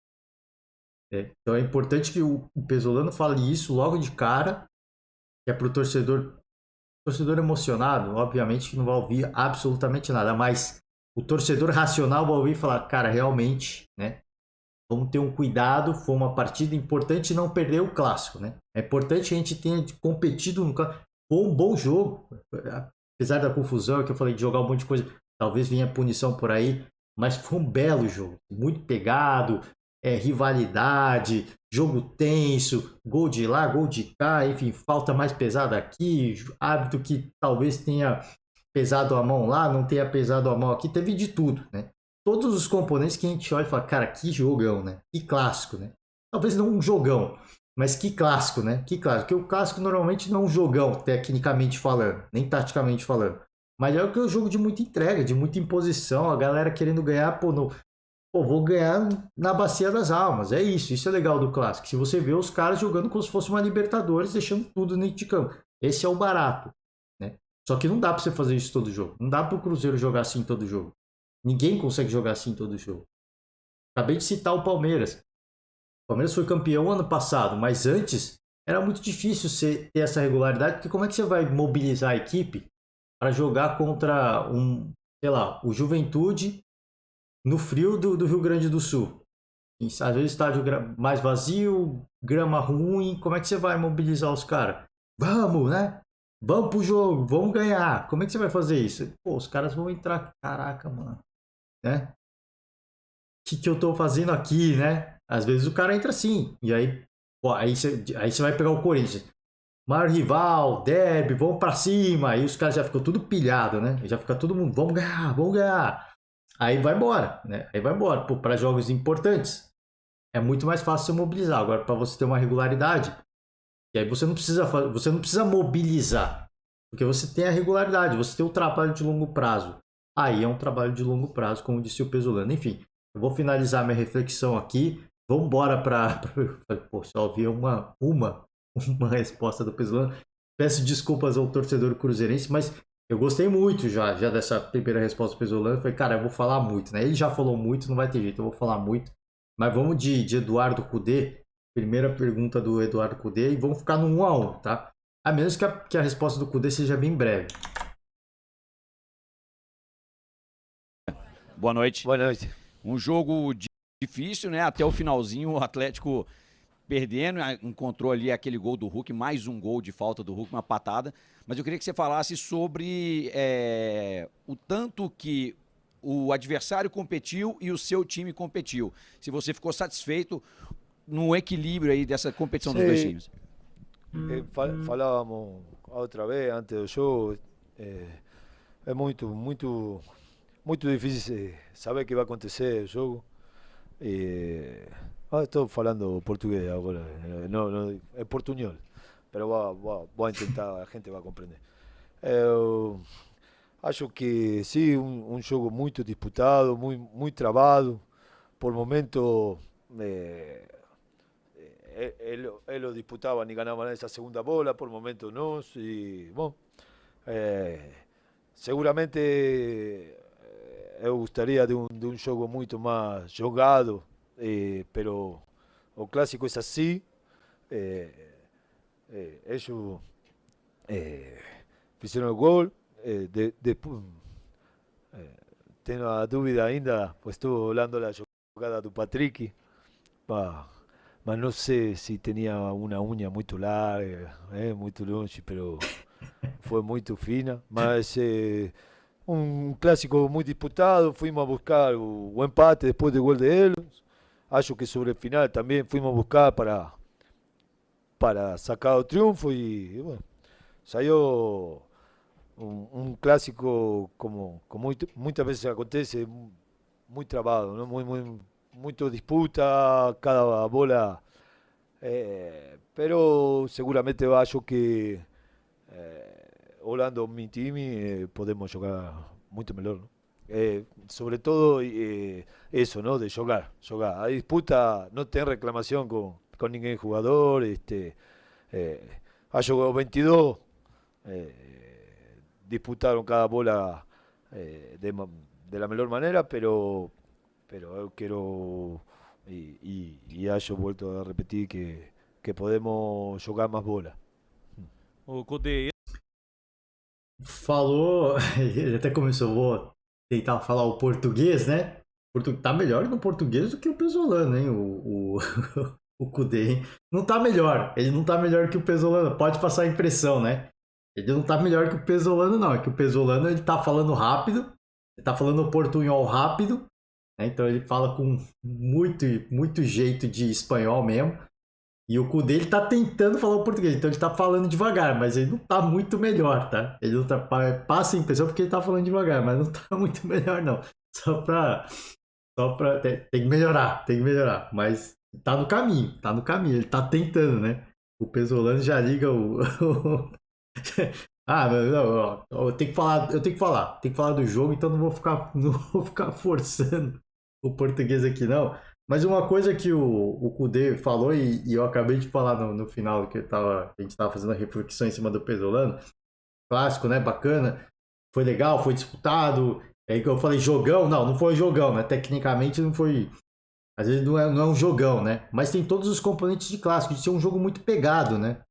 Então é importante que o Pesolano fale isso logo de cara, que é pro torcedor emocionado, obviamente que não vai ouvir absolutamente nada, mas o torcedor racional vai ouvir e falar, cara, realmente, né? Vamos ter um cuidado, foi uma partida importante não perder o clássico, né? É importante que a gente tenha competido no clássico. Foi um bom jogo, apesar da confusão que eu falei de jogar um monte de coisa, talvez venha punição por aí, mas foi um belo jogo, muito pegado, rivalidade, jogo tenso, gol de lá, gol de cá, enfim, falta mais pesada aqui, árbitro que talvez tenha pesado a mão lá, não tenha pesado a mão aqui, teve de tudo, né? Todos os componentes que a gente olha e fala, cara, que jogão, né? Que clássico, né? Talvez não um jogão, mas que clássico, né? Que clássico. Porque o clássico normalmente não é um jogão, tecnicamente falando, nem taticamente falando. Mas é um jogo de muita entrega, de muita imposição, a galera querendo ganhar, vou ganhar na bacia das almas. É isso é legal do clássico. Se você vê os caras jogando como se fosse uma Libertadores, deixando tudo dentro de campo. Esse é o barato, né? Só que não dá pra você fazer isso todo jogo. Não dá pro Cruzeiro jogar assim todo jogo. Ninguém consegue jogar assim todo jogo. Acabei de citar o Palmeiras. O Palmeiras foi campeão ano passado, mas antes era muito difícil você ter essa regularidade, porque como é que você vai mobilizar a equipe para jogar contra o Juventude no frio do Rio Grande do Sul? Às vezes estádio mais vazio, grama ruim, como é que você vai mobilizar os caras? Vamos, né? Vamos pro jogo, vamos ganhar. Como é que você vai fazer isso? Pô, os caras vão entrar, caraca, mano, né? O que eu tô fazendo aqui, né? Às vezes o cara entra assim, e aí, pô, aí você vai pegar o Corinthians. Maior rival, derby, vamos pra cima. Aí os caras já ficam tudo pilhado, né? Já fica todo mundo, vamos ganhar, vamos ganhar. Aí vai embora, né? Aí vai embora. Para jogos importantes, é muito mais fácil você mobilizar. Agora, para você ter uma regularidade, e aí você não precisa mobilizar, porque você tem a regularidade, você tem o trabalho de longo prazo. Aí é um trabalho de longo prazo, como disse o Pesolano. Enfim, eu vou finalizar minha reflexão aqui. Vamos embora para. Pô, só ouvi uma resposta do Pesolano. Peço desculpas ao torcedor cruzeirense, mas eu gostei muito já dessa primeira resposta do Pesolano. Falei, cara, eu vou falar muito, né? Ele já falou muito, não vai ter jeito, eu vou falar muito. Mas vamos de Eduardo Cudê. Primeira pergunta do Eduardo Cudê. E vamos ficar no 1 a 1, tá? A menos que a resposta do Cudê seja bem breve. Boa noite. Boa noite. Um jogo difícil, né? Até o finalzinho, o Atlético perdendo, encontrou ali aquele gol do Hulk, mais um gol de falta do Hulk, uma patada. Mas eu queria que você falasse sobre o tanto que o adversário competiu e o seu time competiu. Se você ficou satisfeito no equilíbrio aí dessa competição dos dois times. Falávamos outra vez antes do jogo. É muito difícil saber o que vai acontecer no jogo. Estou falando português agora, não, é portunhol, pero vou tentar, a gente vai compreender. Eu acho que sim, um jogo muito disputado, muito travado. Por momento ellos disputaban y ganaban esa segunda bola, por momento no. Y bueno, seguramente eu gostaria de um jogo muito mais jogado, pero o clássico é assim. Eles fizeram o gol. Tenho a dúvida ainda, pois estou olhando a jogada do Patrick, mas não sei se tinha uma unha muito larga, muito longe, pero foi muito fina. Mas um clássico muito disputado. Fuimos a buscar o empate depois do gol de eles. Acho que sobre o final também fuimos a buscar para sacar o triunfo e bueno, saiu um clássico como muitas vezes acontece, muito travado, ¿no? Muito disputa, cada bola, pero seguramente eu acho que olhando mi time, podemos jogar muito melhor, ¿no? Sobre todo eso, ¿no? De jugar. A disputa, no tener reclamación con ningún jugador. Ha jugado 22, disputaron cada bola de la mejor manera, pero yo quiero, y yo vuelto a repetir que podemos jugar más bola. O Cudê, Falou, ele até começou, vou tentar falar o português, né? Tá melhor no português do que o Pesolano, hein? O Cudê, hein? Não tá melhor, ele não tá melhor que o Pesolano, pode passar a impressão, né? Ele não tá melhor que o Pesolano, não. É que o Pesolano, ele tá falando rápido, ele tá falando o portunhol rápido, né? Então ele fala com muito jeito de espanhol mesmo. E o Cudê, ele tá tentando falar o português, então ele tá falando devagar, mas ele não tá muito melhor, tá? Ele não tá, passa a impressão porque ele tá falando devagar, mas não tá muito melhor, não. Só pra tem que melhorar, mas tá no caminho, ele tá tentando, né? O Pesolano já liga ah, não, eu tenho que falar do jogo, então não vou ficar forçando o português aqui, não. Mas uma coisa que o Cudê falou, e eu acabei de falar no final, que a gente estava fazendo a reflexão em cima do Pesolano, clássico, né, bacana, foi legal, foi disputado, aí que eu falei jogão, não foi jogão, né, tecnicamente não foi, às vezes não é um jogão, né, mas tem todos os componentes de clássico, de ser um jogo muito pegado, né,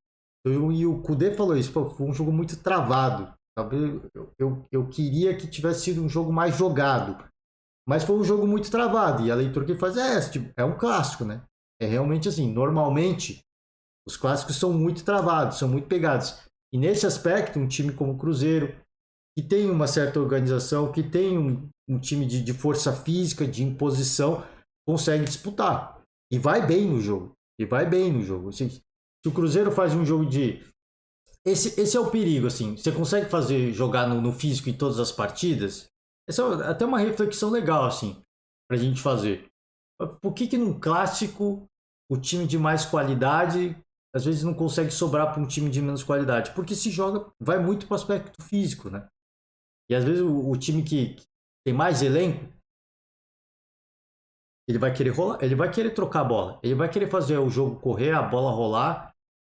e o Cudê falou isso, foi um jogo muito travado, talvez eu queria que tivesse sido um jogo mais jogado, mas foi um jogo muito travado, e a leitura que ele faz é essa, tipo, é um clássico, né? É realmente assim, normalmente, os clássicos são muito travados, são muito pegados. E nesse aspecto, um time como o Cruzeiro, que tem uma certa organização, que tem um time de força física, de imposição, consegue disputar. E vai bem no jogo. Assim, se o Cruzeiro faz um jogo de... Esse é o perigo, assim. Você consegue jogar no físico em todas as partidas? Essa é até uma reflexão legal, assim, pra gente fazer. Por que num clássico o time de mais qualidade às vezes não consegue sobrar para um time de menos qualidade? Porque se joga, vai muito pro aspecto físico, né? E às vezes o time que tem mais elenco, ele vai querer rolar, ele vai querer trocar a bola, ele vai querer fazer o jogo correr, a bola rolar,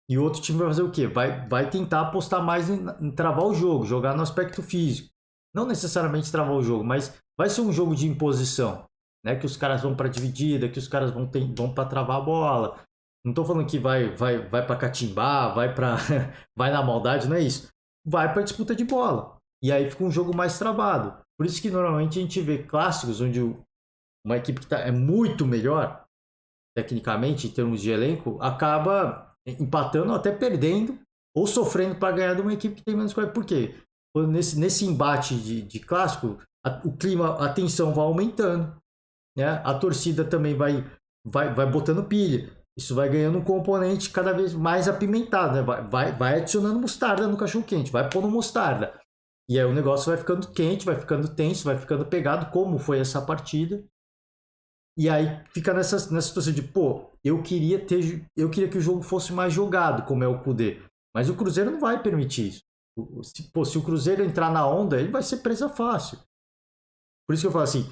e o outro time vai fazer o quê? Vai tentar apostar mais em travar o jogo, jogar no aspecto físico. Não necessariamente travar o jogo, mas vai ser um jogo de imposição, né? Que os caras vão para dividida, que os caras vão para travar a bola. Não estou falando que vai para catimbar, vai na maldade, não é isso. Vai para disputa de bola. E aí fica um jogo mais travado. Por isso que normalmente a gente vê clássicos onde uma equipe que é muito melhor, tecnicamente, em termos de elenco, acaba empatando ou até perdendo, ou sofrendo para ganhar de uma equipe que tem menos qualidade. Por quê? Nesse embate de clássico, o clima, a tensão vai aumentando, né? A torcida também vai botando pilha. Isso vai ganhando um componente cada vez mais apimentado, né? Vai adicionando mostarda no cachorro-quente, vai pondo mostarda. E aí o negócio vai ficando quente, vai ficando tenso, vai ficando pegado, como foi essa partida. E aí fica nessa situação de, eu queria que o jogo fosse mais jogado, como é o Cudê. Mas o Cruzeiro não vai permitir isso. Se o Cruzeiro entrar na onda, ele vai ser presa fácil. Por isso que eu falo assim,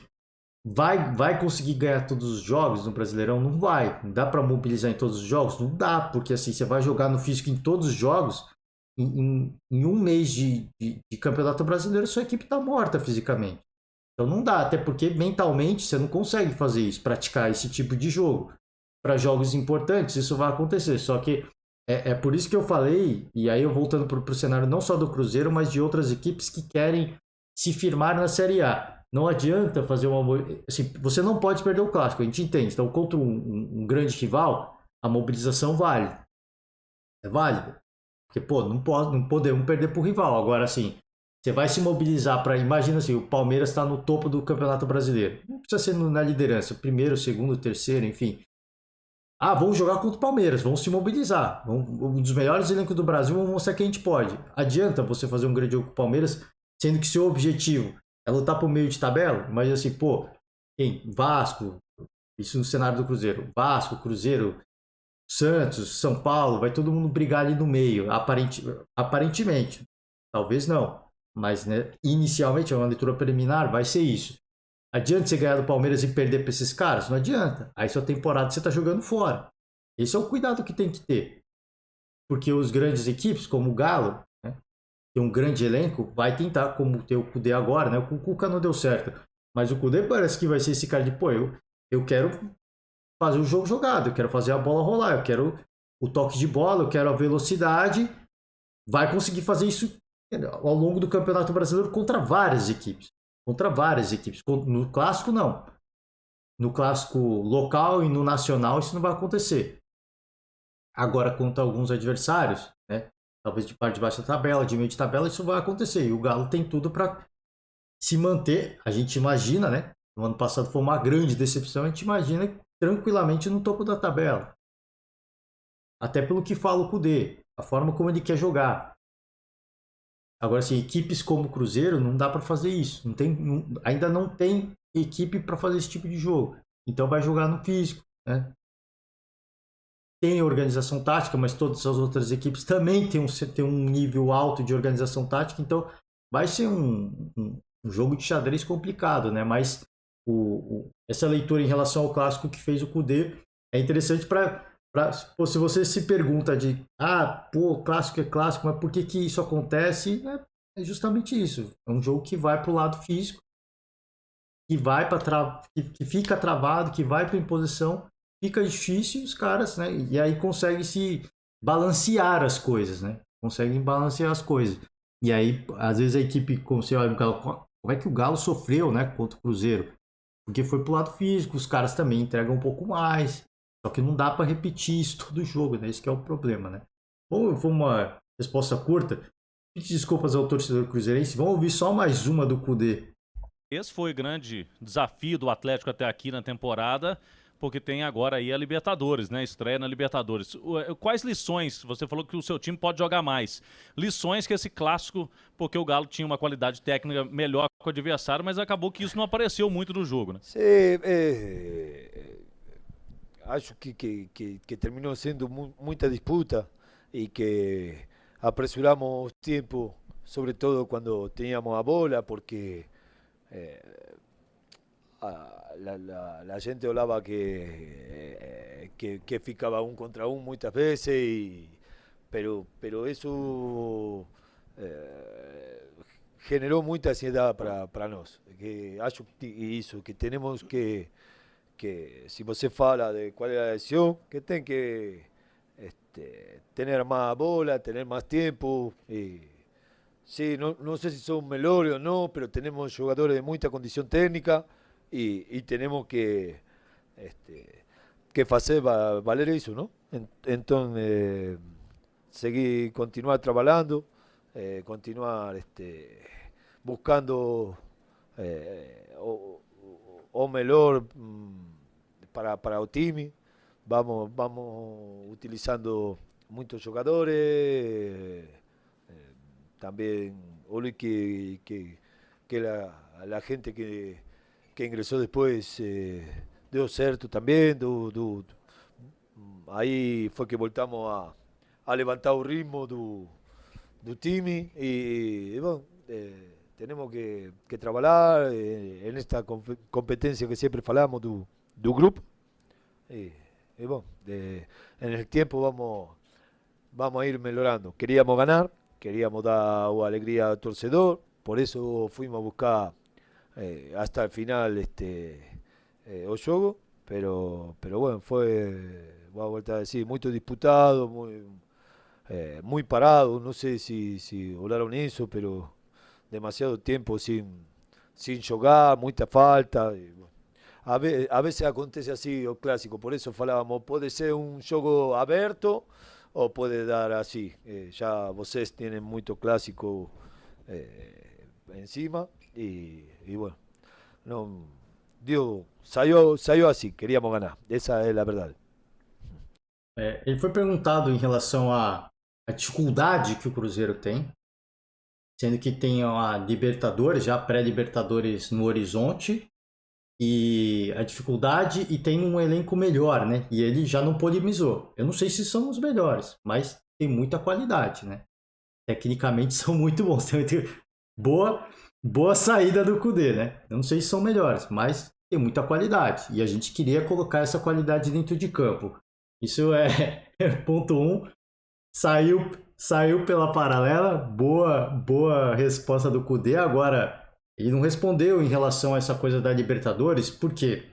vai conseguir ganhar todos os jogos no Brasileirão? Não vai. Não dá para mobilizar em todos os jogos? Não dá, porque assim, você vai jogar no físico em todos os jogos, em um mês de Campeonato Brasileiro, sua equipe está morta fisicamente. Então não dá, até porque mentalmente você não consegue fazer isso, praticar esse tipo de jogo. Para jogos importantes, isso vai acontecer, só que é por isso que eu falei, e aí eu voltando para o cenário não só do Cruzeiro, mas de outras equipes que querem se firmar na Série A. Não adianta fazer assim, você não pode perder o clássico, a gente entende. Então, contra um grande rival, a mobilização vale. É válida. Porque, não podemos perder para o rival. Agora, assim, você vai se mobilizar para... Imagina assim, o Palmeiras está no topo do Campeonato Brasileiro. Não precisa ser na liderança, primeiro, segundo, terceiro, enfim. Vamos jogar contra o Palmeiras, vamos se mobilizar. Um dos melhores elencos do Brasil, vamos mostrar que a gente pode. Adianta você fazer um grande jogo com o Palmeiras, sendo que seu objetivo é lutar por meio de tabela? Imagina assim, Vasco, isso no cenário do Cruzeiro. Vasco, Cruzeiro, Santos, São Paulo, vai todo mundo brigar ali no meio, aparentemente. Talvez não. Mas, né, inicialmente, é uma leitura preliminar, vai ser isso. Adianta você ganhar do Palmeiras e perder para esses caras? Não adianta. Aí sua temporada você tá jogando fora. Esse é o cuidado que tem que ter. Porque os grandes equipes, como o Galo, né, tem um grande elenco, vai tentar, como ter o Cudê agora, né? O Cuca não deu certo. Mas o Cudê parece que vai ser esse cara de, pô, eu quero fazer o jogo jogado, eu quero fazer a bola rolar, eu quero o toque de bola, eu quero a velocidade. Vai conseguir fazer isso ao longo do Campeonato Brasileiro contra várias equipes. Contra várias equipes. No clássico, não. No clássico local e no nacional, isso não vai acontecer. Agora, contra alguns adversários, né? Talvez de parte de baixo da tabela, de meio de tabela, isso vai acontecer. E o Galo tem tudo para se manter. A gente imagina, né? No ano passado foi uma grande decepção. A gente imagina tranquilamente no topo da tabela. Até pelo que fala o Cudê, a forma como ele quer jogar. Agora, assim, equipes como o Cruzeiro, não dá para fazer isso. Ainda não tem equipe para fazer esse tipo de jogo. Então vai jogar no físico, né? Tem organização tática, mas todas as outras equipes também têm um nível alto de organização tática. Então vai ser um jogo de xadrez complicado, né? Mas essa leitura em relação ao clássico que fez o Cudê é interessante se você se pergunta clássico é clássico, mas por que isso acontece? É justamente isso. É um jogo que vai para o lado físico, que vai que fica travado, que vai para imposição, fica difícil os caras, né? E aí consegue se balancear as coisas, né? Conseguem balancear as coisas. E aí, às vezes a equipe, como você olha, como é que o Galo sofreu, né, contra o Cruzeiro? Porque foi pro lado físico, os caras também entregam um pouco mais. Só que não dá para repetir isso todo jogo, né? Esse que é o problema, né? Bom, foi uma resposta curta. Pedir desculpas ao torcedor cruzeirense. Vamos ouvir só mais uma do Cudê. Esse foi o grande desafio do Atlético até aqui na temporada, porque tem agora aí a Libertadores, né? Estreia na Libertadores. Quais lições, você falou que o seu time pode jogar mais, lições que esse clássico, porque o Galo tinha uma qualidade técnica melhor que o adversário, mas acabou que isso não apareceu muito no jogo, né? Sí, acho que terminó siendo mucha disputa y que apresuramos tiempo, sobre todo cuando teníamos a bola, porque la gente hablaba que ficaba un contra un muchas veces, pero eso generó mucha ansiedad para nós. Que acho que isso, que tenemos que se você fala de qual é a lesión, que tem que tener más bola, tener más tiempo. Sí, no sé si son melhores o no, pero tenemos jugadores de mucha condición técnica y tenemos que hacer valer eso, ¿no? Entonces, continuar trabajando, continuar buscando o melhor para o time. Vamos utilizando muchos jugadores. También olha que la gente que ingresó después dio certo también. Ahí fue que voltamos a levantar el ritmo do time y bueno, tenemos que trabajar en esta competencia que siempre falamos do grupo y bueno, en el tiempo vamos a ir mejorando. Queríamos ganar, queríamos dar alegría al torcedor, por eso fuimos a buscar hasta el final o juego, pero bueno, voy a volver a decir, muy disputado, muy parado, no sé si hablaron eso, pero demasiado tiempo sin jugar, mucha falta. Bueno, a veces acontece así o clásico, por eso falábamos, puede ser un juego abierto o puede dar así. Ya vocês tienen mucho clásico encima y bueno, no, saiu así, queríamos ganar, essa é a verdade. Ele foi perguntado em relação à dificuldade que o Cruzeiro tem, sendo que tem a Libertadores, já pré-Libertadores no horizonte, e a dificuldade, e tem um elenco melhor, né? E ele já não polemizou. Eu não sei se são os melhores, mas tem muita qualidade, né? tecnicamente são muito bons. Boa saída do Kudê, né? Eu não sei se são melhores, mas tem muita qualidade. E a gente queria colocar essa qualidade dentro de campo. Isso é ponto 1. Saiu pela paralela. Boa resposta do Kudê. Agora, ele não respondeu em relação a essa coisa da Libertadores, porque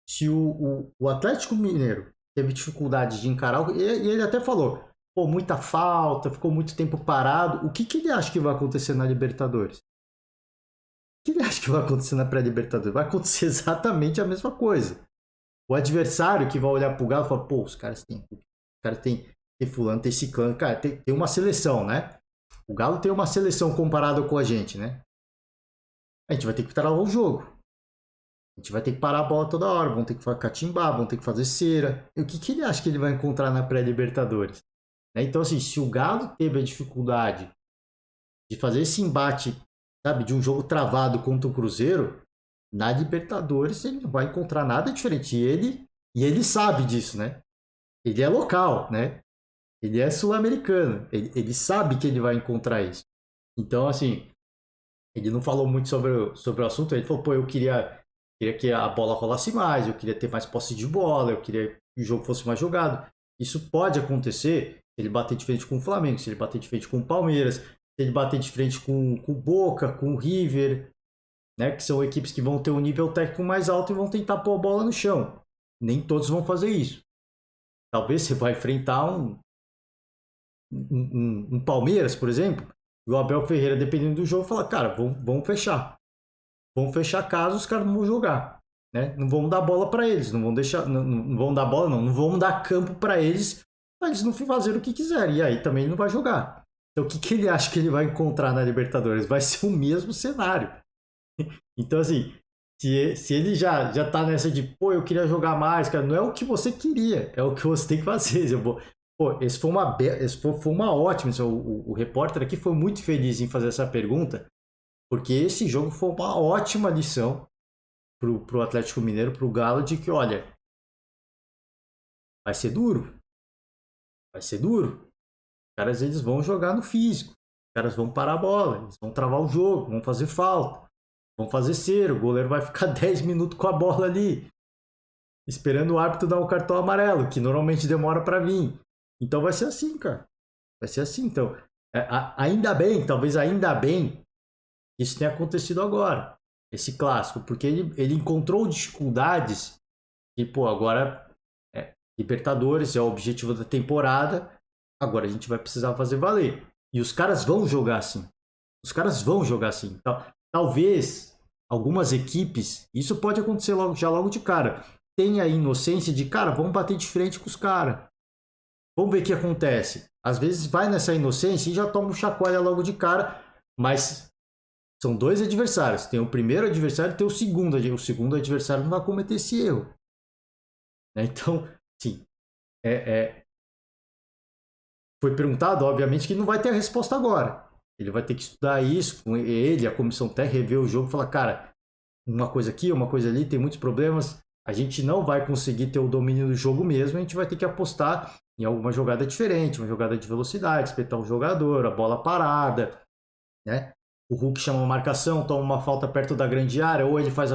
se o Atlético Mineiro teve dificuldade de encarar, e ele até falou, pô, muita falta, ficou muito tempo parado. O que ele acha que vai acontecer na Libertadores? O que ele acha que vai acontecer na pré-Libertadores? Vai acontecer exatamente a mesma coisa. O adversário que vai olhar pro Galo e falar, pô, os caras têm fulano, tem ciclano. Cara, tem uma seleção, né? O Galo tem uma seleção comparada com a gente, né? A gente vai ter que travar o jogo. A gente vai ter que parar a bola toda hora, vão ter que catimbar, vão ter que fazer cera. E o que ele acha que ele vai encontrar na pré-Libertadores? Então, assim, se o Galo teve a dificuldade de fazer esse embate, sabe, de um jogo travado contra o Cruzeiro, na Libertadores ele não vai encontrar nada diferente. E ele sabe disso, né? Ele é local, né? Ele é sul-americano. Ele sabe que ele vai encontrar isso. Então, assim, ele não falou muito sobre o assunto. Ele falou, pô, eu queria que a bola rolasse mais, eu queria ter mais posse de bola, eu queria que o jogo fosse mais jogado. Isso pode acontecer se ele bater de frente com o Flamengo, se ele bater de frente com o Palmeiras, se ele bater de frente com o Boca, com o River, né, que são equipes que vão ter um nível técnico mais alto e vão tentar pôr a bola no chão. Nem todos vão fazer isso. Talvez você vai enfrentar um Palmeiras, por exemplo, e o Abel Ferreira, dependendo do jogo, fala, cara, vamos fechar. Vamos fechar caso os caras não vão jogar. Né? Não vamos dar bola para eles, não vão dar bola, não vamos dar campo para eles não fazerem o que quiserem. E aí também ele não vai jogar. Então o que ele acha que ele vai encontrar na Libertadores? Vai ser o mesmo cenário. Então, assim, se ele já tá nessa de, pô, eu queria jogar mais, cara, não é o que você queria, é o que você tem que fazer. Pô, esse foi uma ótima. O repórter aqui foi muito feliz em fazer essa pergunta, porque esse jogo foi uma ótima lição pro Atlético Mineiro, pro Galo, de que, olha, vai ser duro. Vai ser duro. Os caras, eles vão jogar no físico. Os caras vão parar a bola, eles vão travar o jogo, vão fazer falta. Vão fazer cera, o goleiro vai ficar 10 minutos com a bola ali, esperando o árbitro dar um cartão amarelo, que normalmente demora para vir. Então vai ser assim, cara. Vai ser assim. Então, ainda bem, talvez ainda bem, isso tenha acontecido agora, esse clássico, porque ele encontrou dificuldades e, pô, agora Libertadores é o objetivo da temporada, agora a gente vai precisar fazer valer. E os caras vão jogar assim. Os caras vão jogar assim. Então, talvez algumas equipes, isso pode acontecer logo de cara, tenha a inocência de, cara, vamos bater de frente com os caras. Vamos ver o que acontece. Às vezes vai nessa inocência e já toma um chacoalha logo de cara, mas são dois adversários. Tem o primeiro adversário e tem o segundo. O segundo adversário não vai cometer esse erro. Então, sim. Foi perguntado, obviamente, que não vai ter a resposta agora. Ele vai ter que estudar isso, com ele, a comissão técnica, rever o jogo e falar, cara, uma coisa aqui, uma coisa ali, tem muitos problemas, a gente não vai conseguir ter o domínio do jogo mesmo, a gente vai ter que apostar em alguma jogada diferente, uma jogada de velocidade, espetar um jogador, a bola parada, né? O Hulk chama uma marcação, toma uma falta perto da grande área, ou ele faz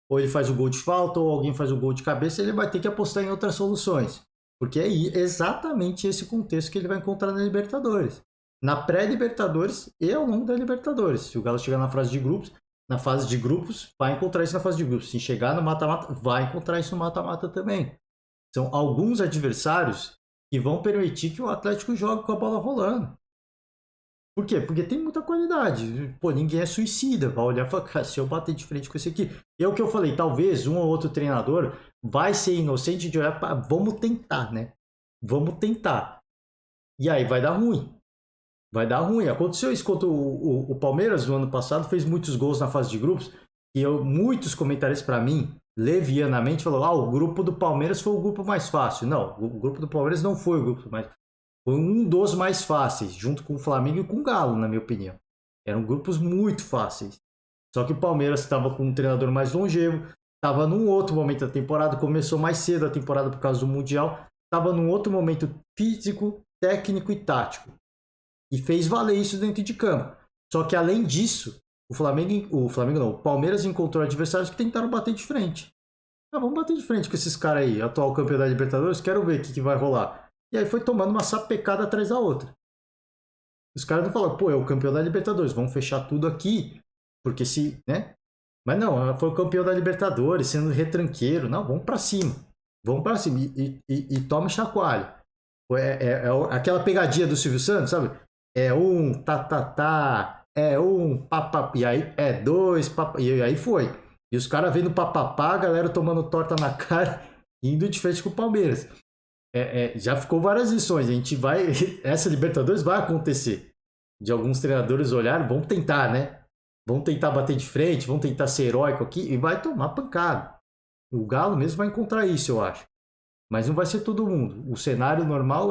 ou ele faz o gol de falta, ou alguém faz o gol de cabeça, ele vai ter que apostar em outras soluções. Porque é exatamente esse contexto que ele vai encontrar na Libertadores. Na pré-Libertadores e ao longo da Libertadores. Se o Galo chegar na fase de grupos, vai encontrar isso na fase de grupos. Se chegar no mata-mata, vai encontrar isso no mata-mata também. São alguns adversários que vão permitir que o Atlético jogue com a bola rolando. Por quê? Porque tem muita qualidade. Pô, ninguém é suicida. Vai olhar e falar, cara, se eu bater de frente com esse aqui. E é o que eu falei, talvez um ou outro treinador vai ser inocente de olhar para, vamos tentar, né? Vamos tentar. E aí vai dar ruim. Vai dar ruim. Aconteceu isso contra o Palmeiras no ano passado, fez muitos gols na fase de grupos. E muitos comentaristas para mim, levianamente, falaram, o grupo do Palmeiras foi o grupo mais fácil. Não, o grupo do Palmeiras não foi o grupo mais fácil. Foi um dos mais fáceis, junto com o Flamengo e com o Galo, na minha opinião. Eram grupos muito fáceis. Só que o Palmeiras estava com um treinador mais longevo, estava num outro momento da temporada, começou mais cedo a temporada por causa do Mundial, estava num outro momento físico, técnico e tático. e fez valer isso dentro de campo. Só que além disso, o Palmeiras encontrou adversários que tentaram bater de frente. Vamos bater de frente com esses caras aí, atual campeão da Libertadores, quero ver o que vai rolar. E aí foi tomando uma sapecada atrás da outra. Os caras não falaram, pô, é o campeão da Libertadores, vamos fechar tudo aqui, porque se, né? Mas não, foi o campeão da Libertadores, sendo retranqueiro. Não, vamos pra cima. Vamos pra cima e toma chacoalho. Aquela pegadinha do Silvio Santos, sabe? É um é um papapá, e aí é dois papapá, e aí foi. E os caras vendo papapá, a galera tomando torta na cara, indo de frente com o Palmeiras. Já ficou várias lições. A gente vai. Essa Libertadores vai acontecer. De alguns treinadores olharem, vão tentar, né? Vão tentar bater de frente, vão tentar ser heróico aqui e vai tomar pancada. O Galo mesmo vai encontrar isso, eu acho. Mas não vai ser todo mundo. O cenário normal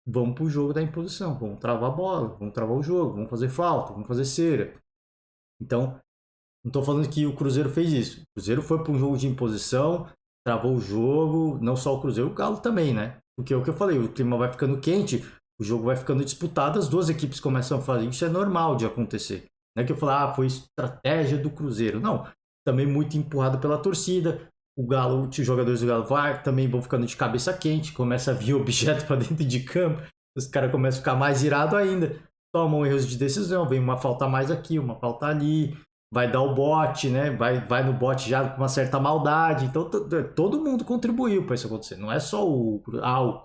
vamos pro jogo da imposição, vamos travar a bola, vamos travar o jogo, vamos fazer falta, vamos fazer cera. Então, não tô falando que o Cruzeiro fez isso. O Cruzeiro foi para um jogo de imposição, travou o jogo, não só o Cruzeiro, o Galo também, né? Porque é o que eu falei, o clima vai ficando quente, o jogo vai ficando disputado, as duas equipes começam a fazer isso, é normal de acontecer. Não é que eu falo, foi estratégia do Cruzeiro. Não, também muito empurrado pela torcida. O Galo, os jogadores do Galo também vão ficando de cabeça quente, começa a vir objeto para dentro de campo, os caras começam a ficar mais irados ainda, tomam erros de decisão, vem uma falta mais aqui, uma falta ali, vai dar o bote, né? Vai no bote já com uma certa maldade. Então todo mundo contribuiu para isso acontecer. Não é só o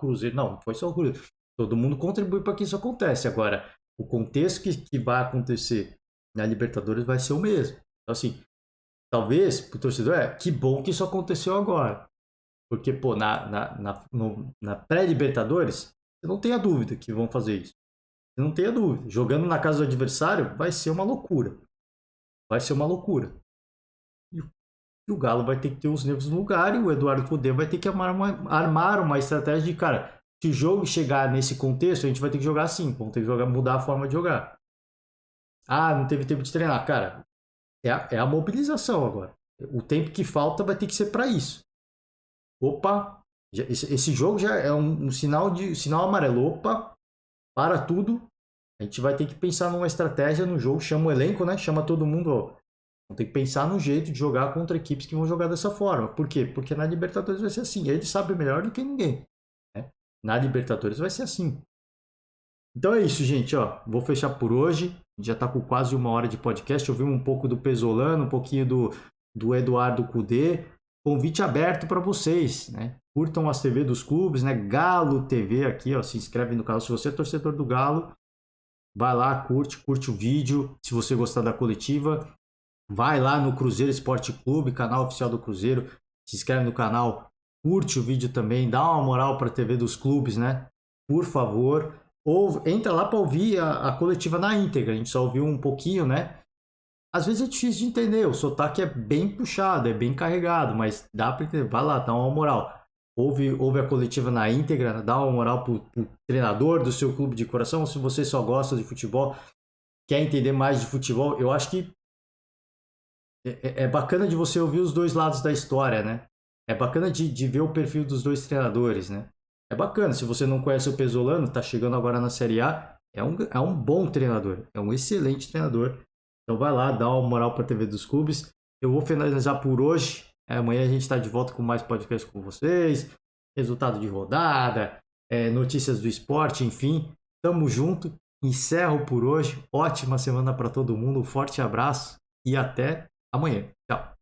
Cruzeiro, não foi só o Cruzeiro. Todo mundo contribui para que isso aconteça. Agora, o contexto que vai acontecer na Libertadores vai ser o mesmo. Então, assim, talvez pro torcedor que bom que isso aconteceu agora. Porque, pô, na pré-Libertadores, você não tenha dúvida que vão fazer isso. Você não tenha dúvida. Jogando na casa do adversário vai ser uma loucura. Vai ser uma loucura. E o Galo vai ter que ter os nervos no lugar e o Eduardo Cudê vai ter que armar uma estratégia de, cara, se o jogo chegar nesse contexto, a gente vai ter que jogar assim. Vamos ter que mudar a forma de jogar. Não teve tempo de treinar. Cara, é a mobilização agora. O tempo que falta vai ter que ser para isso. Opa, esse jogo já é um sinal amarelo. Opa, para tudo. A gente vai ter que pensar numa estratégia no jogo. Chama o elenco, né? Chama todo mundo. Vamos ter que pensar no jeito de jogar contra equipes que vão jogar dessa forma. Por quê? Porque na Libertadores vai ser assim. Ele sabe melhor do que ninguém. Né? Na Libertadores vai ser assim. Então é isso, gente. Vou fechar por hoje. Já está com quase 1 hora de podcast. Ouvimos um pouco do Pesolano, um pouquinho do Eduardo Cudê. Convite aberto para vocês, né? Curtam as TV dos clubes, né? Galo TV aqui, se inscreve no canal. Se você é torcedor do Galo, vai lá, curte o vídeo. Se você gostar da coletiva, vai lá no Cruzeiro Esporte Clube, canal oficial do Cruzeiro. Se inscreve no canal, curte o vídeo também, dá uma moral para a TV dos clubes, né? Por favor. Ou entra lá para ouvir a coletiva na íntegra. A gente só ouviu um pouquinho, né? Às vezes é difícil de entender. O sotaque é bem puxado, é bem carregado, mas dá para entender. Vai lá, dá uma moral. Ouve a coletiva na íntegra, dá uma moral pro treinador do seu clube de coração. Se você só gosta de futebol, quer entender mais de futebol, eu acho que é bacana de você ouvir os dois lados da história, né? É bacana de ver o perfil dos dois treinadores, né? É bacana, se você não conhece o Pesolano, tá chegando agora na Série A, é um bom treinador, é um excelente treinador. Então vai lá, dá uma moral para a TV dos clubes. Eu vou finalizar por hoje. Amanhã a gente está de volta com mais podcast com vocês. Resultado de rodada, notícias do esporte, enfim. Tamo junto. Encerro por hoje. Ótima semana para todo mundo. Um forte abraço e até amanhã. Tchau.